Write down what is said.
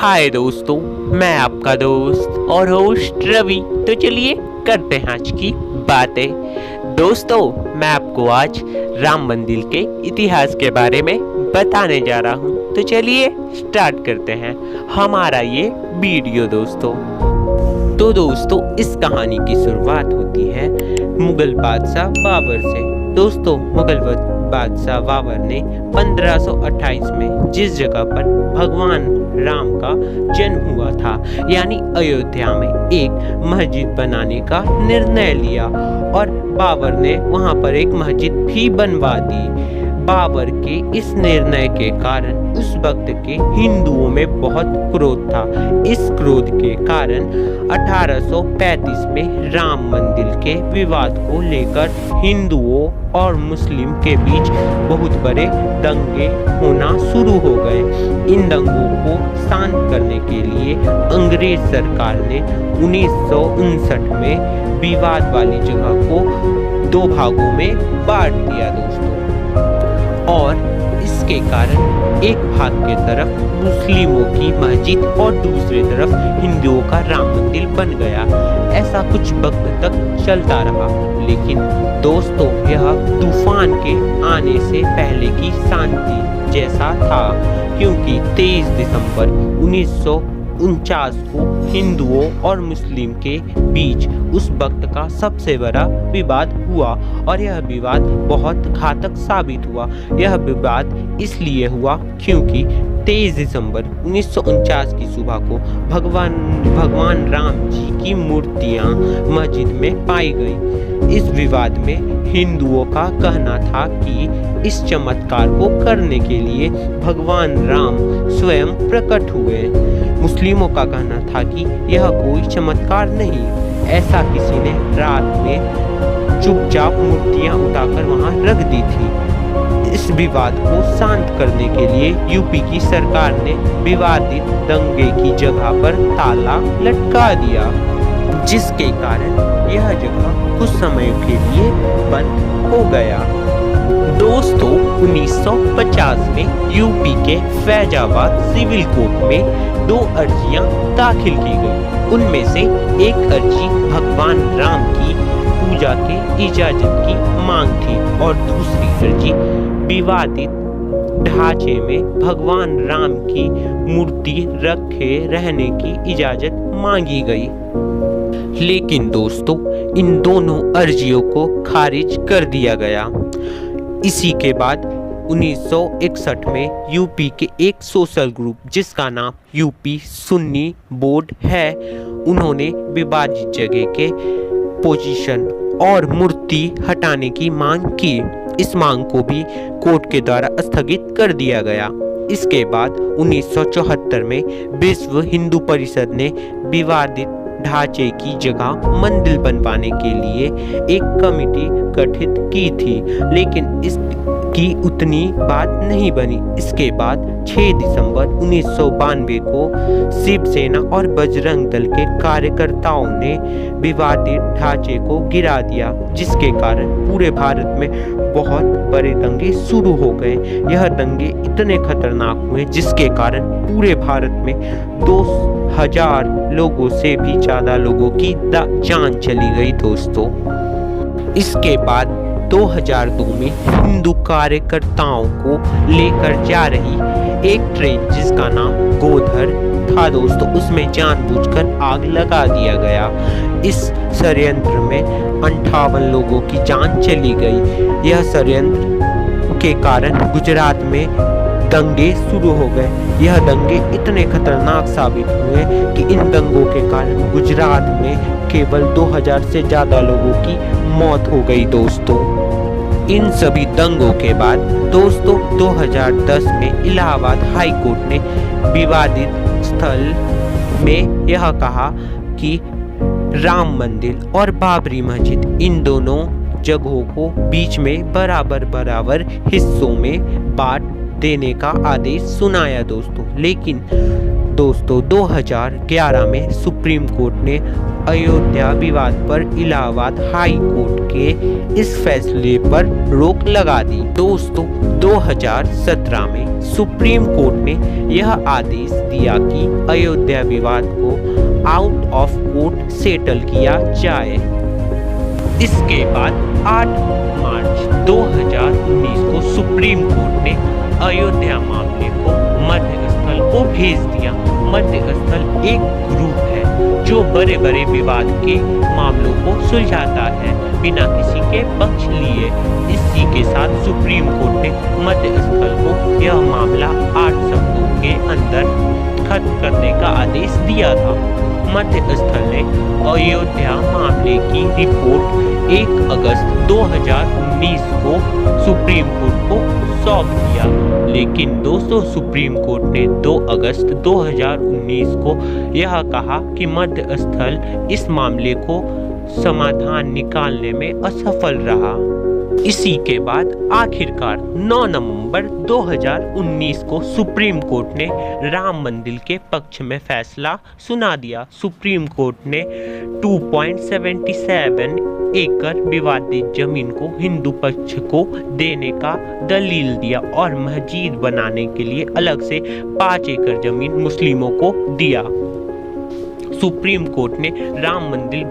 हाय दोस्तों, मैं आपका दोस्त और होस्ट रवि। तो चलिए करते हैं आज की बातें। दोस्तों, मैं आपको आज राम मंदिर के इतिहास के बारे में बताने जा रहा हूँ। तो चलिए स्टार्ट करते हैं हमारा ये वीडियो दोस्तों। तो दोस्तों, इस कहानी की शुरुआत होती है मुगल बादशाह बाबर से। दोस्तों, मुगल बादशाह बाबर ने 1528 में जिस जगह पर भगवान राम का जन्म हुआ था, यानी अयोध्या में एक मस्जिद बनाने का निर्णय लिया और बाबर ने वहां पर एक मस्जिद भी बनवा दी। बाबर के इस निर्णय के कारण उस वक्त के हिंदुओं में बहुत क्रोध था। इस क्रोध के कारण 1835 में राम मंदिर के विवाद को लेकर हिंदुओं और मुस्लिम के बीच बहुत बड़े दंगे होना शुरू हो गए। इन दंगों को शांत करने के लिए अंग्रेज सरकार ने 1959 में विवाद वाली जगह को दो भागों में बांट दिया दोस्तों, और इसके कारण एक भाग के तरफ मुस्लिमों की मस्जिद और दूसरी तरफ हिंदुओं का राम मंदिर बन गया। ऐसा कुछ वक्त तक चलता रहा, लेकिन दोस्तों यह तूफान के आने से पहले की शांति जैसा था, क्योंकि 23 दिसंबर 1949 को हिंदुओं और मुस्लिम के बीच उस वक्त का सबसे बड़ा विवाद हुआ और यह विवाद बहुत घातक साबित हुआ। यह विवाद इसलिए हुआ क्योंकि 23 दिसंबर 1949 की सुबह को भगवान राम जी की मूर्तियां मस्जिद में पाई गई। इस विवाद में हिंदुओं का कहना था कि इस चमत्कार को करने के लिए भगवान राम स्वयं प्रकट हुए। मुस्लिमों का कहना था कि यह कोई चमत्कार नहीं, ऐसा किसी ने रात में चुपचाप मूर्तियां उठाकर वहां रख दी थी। इस विवाद को शांत करने के लिए यूपी की सरकार ने विवादित दंगे की जगह पर ताला लटका दिया, जिसके कारण यह जगह कुछ समय के लिए बंद हो गया। दोस्तों, 1950 में यूपी के फैजाबाद सिविल कोर्ट में 2 अर्जियां दाखिल की गई। उनमें से एक अर्जी भगवान राम की पूजा के इजाजत की मांग थी और दूसरी अर्जी विवादित ढांचे में भगवान राम की मूर्ति रखे रहने की इजाजत मांगी गई। लेकिन दोस्तों, इन दोनों अर्जियों को खारिज कर दिया गया। इसी के बाद 1961 में यूपी के एक सोशल ग्रुप, जिसका नाम यूपी सुन्नी बोर्ड है, उन्होंने विवादित जगह के पोजीशन और मूर्ति हटाने की मांग की। इस मांग को भी कोर्ट के द्वारा स्थगित कर दिया गया। इसके बाद 1974 में विश्व हिंदू परिषद ने विवादित ढांचे की जगह मंदिर बनवाने के लिए एक कमेटी गठित की थी, लेकिन इसकी उतनी बात नहीं बनी। इसके बाद 6 दिसंबर 1992 को शिवसेना और बजरंग दल के कार्यकर्ताओं ने विवादित ढांचे को गिरा दिया, जिसके कारण पूरे भारत में बहुत बड़े दंगे शुरू हो गए। यह दंगे इतने खतरनाक हुए जिसके कारण पूरे भारत में 2000 लोगों से भी ज्यादा लोगों की जान चली गई दोस्तों। इसके बाद 2002 में हिंदू कार्यकर्ताओं को लेकर जा रही एक ट्रेन, जिसका नाम गोधर था दोस्तों, उसमें जानबूझकर आग लगा दिया गया। इस षड्यंत्र में 58 लोगों की जान चली गई। यह षड्यंत्र के कारण गुजरात में दंगे शुरू हो गए। यह दंगे इतने खतरनाक साबित हुए कि इन दंगों के कारण गुजरात में केवल 2000 से ज्यादा लोगों की मौत हो गई दोस्तों। इन सभी दंगों के बाद दोस्तों 2010 में इलाहाबाद हाई कोर्ट ने विवादित स्थल में यह कहा कि राम मंदिर और बाबरी मस्जिद, इन दोनों जगहों को बीच में बराबर हिस्सों में बांट देने का आदेश सुनाया दोस्तों। लेकिन दोस्तों 2011 में सुप्रीम कोर्ट ने अयोध्या विवाद पर इलाहाबाद हाई कोर्ट के इस फैसले पर रोक लगा दी। दोस्तों 2017 में सुप्रीम कोर्ट ने यह आदेश दिया कि अयोध्या विवाद को आउट ऑफ कोर्ट सेटल किया जाए। इसके बाद 8 मार्च 2019 को सुप्रीम कोर्ट ने अयोध्या मामले को मध्यस्थल को भेज दिया। मध्यस्थल एक ग्रुप है जो बड़े बड़े विवाद के मामलों को सुलझाता है बिना किसी के पक्ष लिए। इसी के साथ सुप्रीम कोर्ट ने मध्यस्थल को यह मामला 8 सप्ताह के अंदर खत्म करने का आदेश दिया था। मध्यस्थल ने अयोध्या मामले की रिपोर्ट 1 अगस्त 2019 को सुप्रीम कोर्ट को सौंप दिया। लेकिन दोस्तों सुप्रीम कोर्ट ने 2 अगस्त 2019 को यह कहा कि मध्यस्थल इस मामले को समाधान निकालने में असफल रहा। इसी के बाद आखिरकार 9 नवंबर 2019 को सुप्रीम कोर्ट ने राम मंदिर के पक्ष में फैसला सुना दिया। सुप्रीम कोर्ट ने 2.77 एकड़ विवादित जमीन को हिंदू पक्ष को देने का दलील दिया और मस्जिद बनाने के लिए अलग से 5 एकड़ जमीन मुस्लिमों को दिया। सुप्रीम कोर्ट ने राम मंदिर